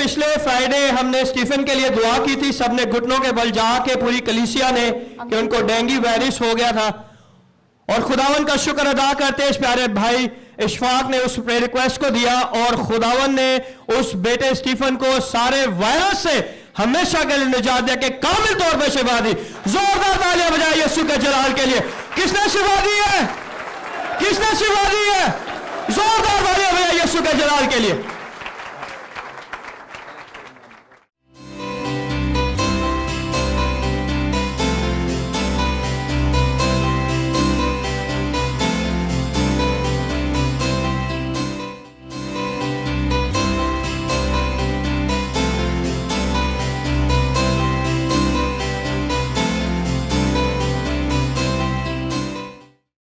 पिछले फ्राइडे हमने स्टीफन के लिए दुआ की थी, सबने घुटनों के बल जाके पूरी कलीसिया ने कि उनको डेंगू वायरस हो गया था। और खुदावन का शुक्र अदा करते इस प्यारे भाई इशफाक ने उस प्रे रिक्वेस्ट को दिया और खुदावन ने उस बेटे स्टीफन को सारे वायरस से हमेशा के लिए निजात दे के कामिल तौर पर शिफा दी। जोरदार तालियां बजाइए यीशु के जलाल के लिए। किसने शिफा दी है? किसने शिफा दी है? जोरदार तालियां बजाइए यीशु के जलाल के लिए।